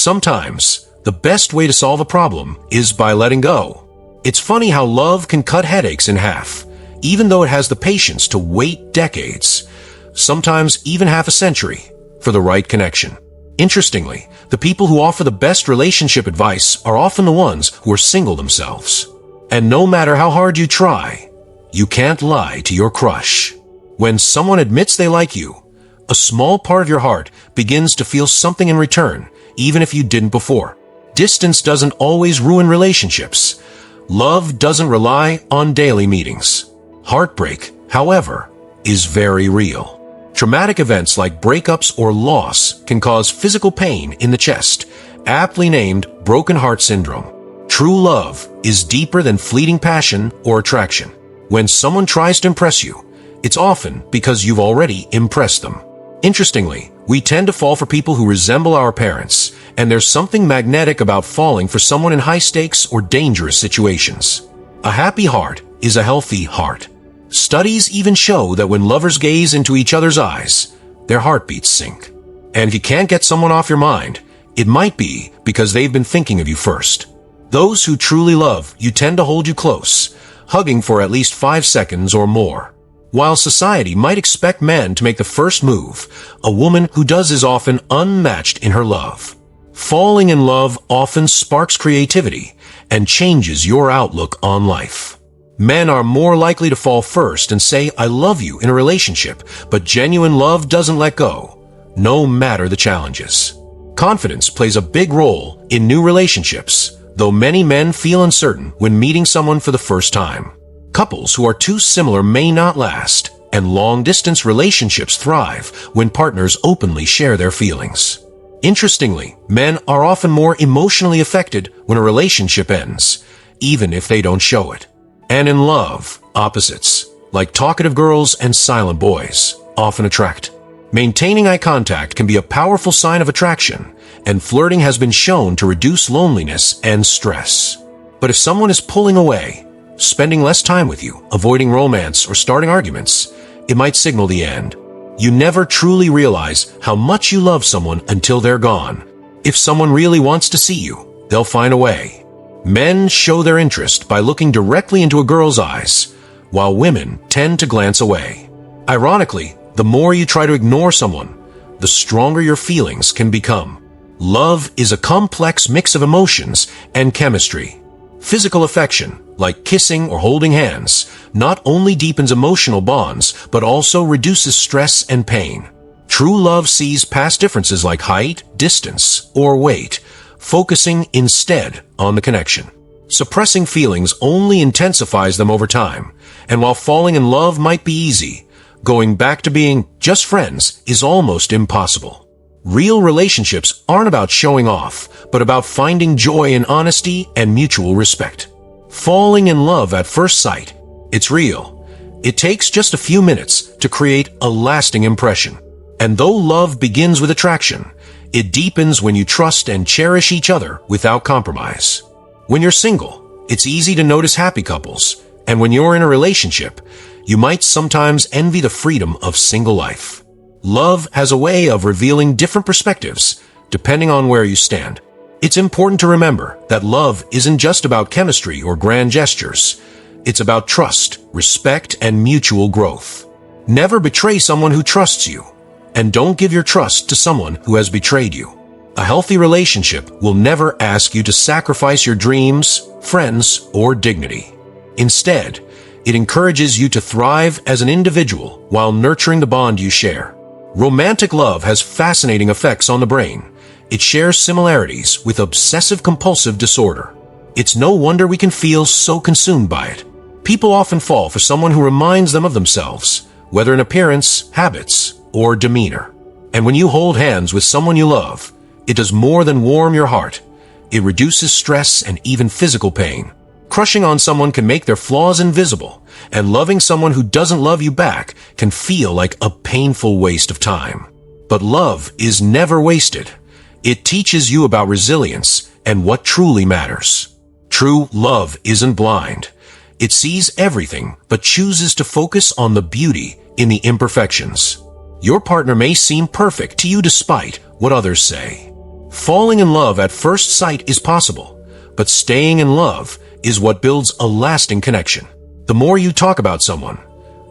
Sometimes, the best way to solve a problem is by letting go. It's funny how love can cut headaches in half, even though it has the patience to wait decades, sometimes even half a century, for the right connection. Interestingly, the people who offer the best relationship advice are often the ones who are single themselves. And no matter how hard you try, you can't lie to your crush. When someone admits they like you, a small part of your heart begins to feel something in return, even if you didn't before. Distance doesn't always ruin relationships. Love doesn't rely on daily meetings. Heartbreak, however, is very real. Traumatic events like breakups or loss can cause physical pain in the chest, aptly named broken heart syndrome. True love is deeper than fleeting passion or attraction. When someone tries to impress you, it's often because you've already impressed them. Interestingly, we tend to fall for people who resemble our parents, and there's something magnetic about falling for someone in high-stakes or dangerous situations. A happy heart is a healthy heart. Studies even show that when lovers gaze into each other's eyes, their heartbeats sync. And if you can't get someone off your mind, it might be because they've been thinking of you first. Those who truly love you tend to hold you close, hugging for at least 5 seconds or more. While society might expect men to make the first move, a woman who does is often unmatched in her love. Falling in love often sparks creativity and changes your outlook on life. Men are more likely to fall first and say, "I love you" in a relationship, but genuine love doesn't let go, no matter the challenges. Confidence plays a big role in new relationships, though many men feel uncertain when meeting someone for the first time. Couples who are too similar may not last, and long-distance relationships thrive when partners openly share their feelings. Interestingly, men are often more emotionally affected when a relationship ends, even if they don't show it. And in love, opposites, like talkative girls and silent boys, often attract. Maintaining eye contact can be a powerful sign of attraction, and flirting has been shown to reduce loneliness and stress. But if someone is pulling away, spending less time with you, avoiding romance, or starting arguments, it might signal the end. You never truly realize how much you love someone until they're gone. If someone really wants to see you, they'll find a way. Men show their interest by looking directly into a girl's eyes, while women tend to glance away. Ironically, the more you try to ignore someone, the stronger your feelings can become. Love is a complex mix of emotions and chemistry. Physical affection, like kissing or holding hands, not only deepens emotional bonds, but also reduces stress and pain. True love sees past differences like height, distance, or weight, focusing instead on the connection. Suppressing feelings only intensifies them over time, and while falling in love might be easy, going back to being just friends is almost impossible. Real relationships aren't about showing off, but about finding joy in honesty and mutual respect. Falling in love at first sight, it's real. It takes just a few minutes to create a lasting impression. And though love begins with attraction, it deepens when you trust and cherish each other without compromise. When you're single, it's easy to notice happy couples, and when you're in a relationship, you might sometimes envy the freedom of single life. Love has a way of revealing different perspectives, depending on where you stand. It's important to remember that love isn't just about chemistry or grand gestures. It's about trust, respect, and mutual growth. Never betray someone who trusts you, and don't give your trust to someone who has betrayed you. A healthy relationship will never ask you to sacrifice your dreams, friends, or dignity. Instead, it encourages you to thrive as an individual while nurturing the bond you share. Romantic love has fascinating effects on the brain. It shares similarities with obsessive-compulsive disorder. It's no wonder we can feel so consumed by it. People often fall for someone who reminds them of themselves, whether in appearance, habits, or demeanor. And when you hold hands with someone you love, it does more than warm your heart. It reduces stress and even physical pain. Crushing on someone can make their flaws invisible, and loving someone who doesn't love you back can feel like a painful waste of time. But love is never wasted. It teaches you about resilience and what truly matters. True love isn't blind. It sees everything but chooses to focus on the beauty in the imperfections. Your partner may seem perfect to you despite what others say. Falling in love at first sight is possible, but staying in love is what builds a lasting connection. The more you talk about someone,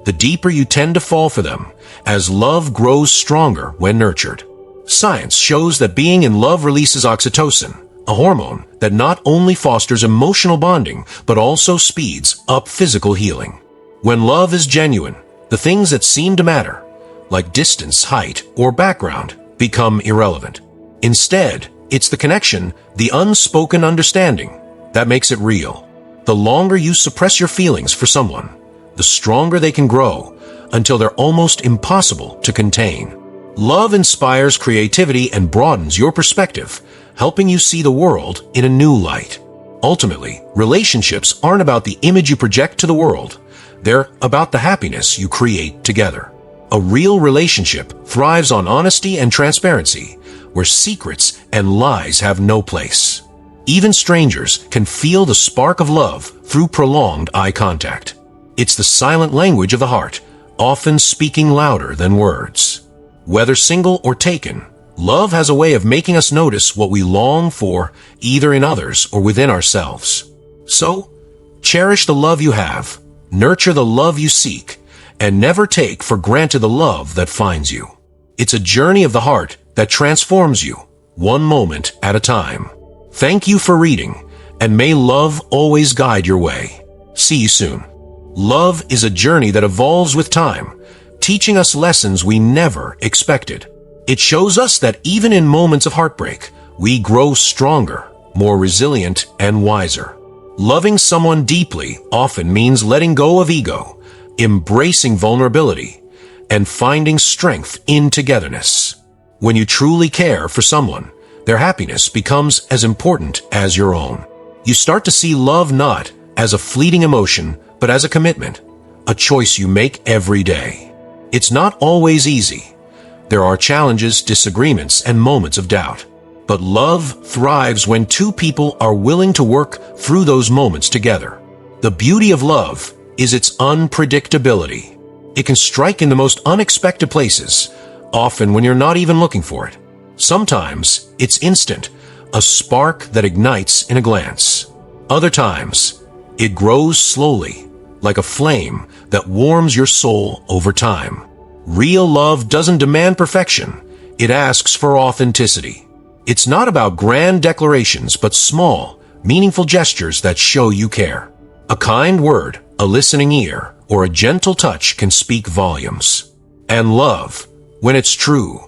the deeper you tend to fall for them, as love grows stronger when nurtured. Science shows that being in love releases oxytocin, a hormone that not only fosters emotional bonding, but also speeds up physical healing. When love is genuine, the things that seem to matter, like distance, height, or background, become irrelevant. Instead, it's the connection, the unspoken understanding, that makes it real. The longer you suppress your feelings for someone, the stronger they can grow until they're almost impossible to contain. Love inspires creativity and broadens your perspective, helping you see the world in a new light. Ultimately, relationships aren't about the image you project to the world. They're about the happiness you create together. A real relationship thrives on honesty and transparency, where secrets and lies have no place. Even strangers can feel the spark of love through prolonged eye contact. It's the silent language of the heart, often speaking louder than words. Whether single or taken, love has a way of making us notice what we long for, either in others or within ourselves. So, cherish the love you have, nurture the love you seek, and never take for granted the love that finds you. It's a journey of the heart that transforms you, one moment at a time. Thank you for reading, and may love always guide your way. See you soon. Love is a journey that evolves with time, teaching us lessons we never expected. It shows us that even in moments of heartbreak, we grow stronger, more resilient, and wiser. Loving someone deeply often means letting go of ego, embracing vulnerability, and finding strength in togetherness. When you truly care for someone, their happiness becomes as important as your own. You start to see love not as a fleeting emotion, but as a commitment, a choice you make every day. It's not always easy. There are challenges, disagreements, and moments of doubt. But love thrives when two people are willing to work through those moments together. The beauty of love is its unpredictability. It can strike in the most unexpected places, often when you're not even looking for it. Sometimes it's instant, a spark that ignites in a glance. Other times, it grows slowly, like a flame that warms your soul over time. Real love doesn't demand perfection. It asks for authenticity. It's not about grand declarations, but small, meaningful gestures that show you care. A kind word, a listening ear, or a gentle touch can speak volumes. And love, when it's true,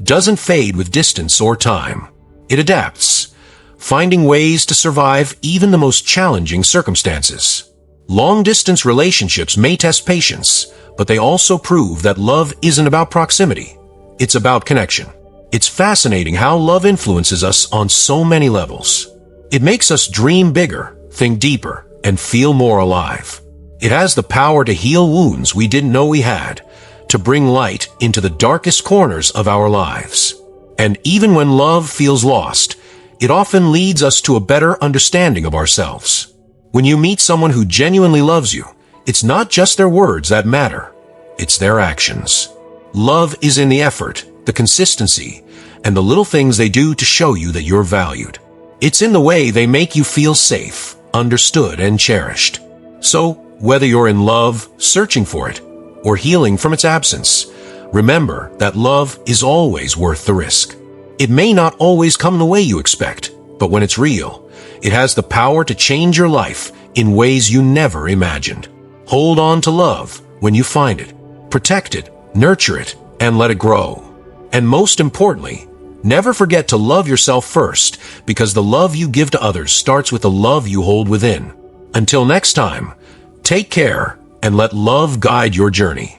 doesn't fade with distance or time. It adapts, finding ways to survive even the most challenging circumstances. Long-distance relationships may test patience, but they also prove that love isn't about proximity. It's about connection. It's fascinating how love influences us on so many levels. It makes us dream bigger, think deeper, and feel more alive. It has the power to heal wounds we didn't know we had, to bring light into the darkest corners of our lives. And even when love feels lost, it often leads us to a better understanding of ourselves. When you meet someone who genuinely loves you, it's not just their words that matter, it's their actions. Love is in the effort, the consistency, and the little things they do to show you that you're valued. It's in the way they make you feel safe, understood, and cherished. So, whether you're in love, searching for it, or healing from its absence, remember that love is always worth the risk. It may not always come the way you expect, but when it's real, it has the power to change your life in ways you never imagined. Hold on to love when you find it. Protect it, nurture it, and let it grow. And most importantly, never forget to love yourself first, because the love you give to others starts with the love you hold within. Until next time, take care and let love guide your journey.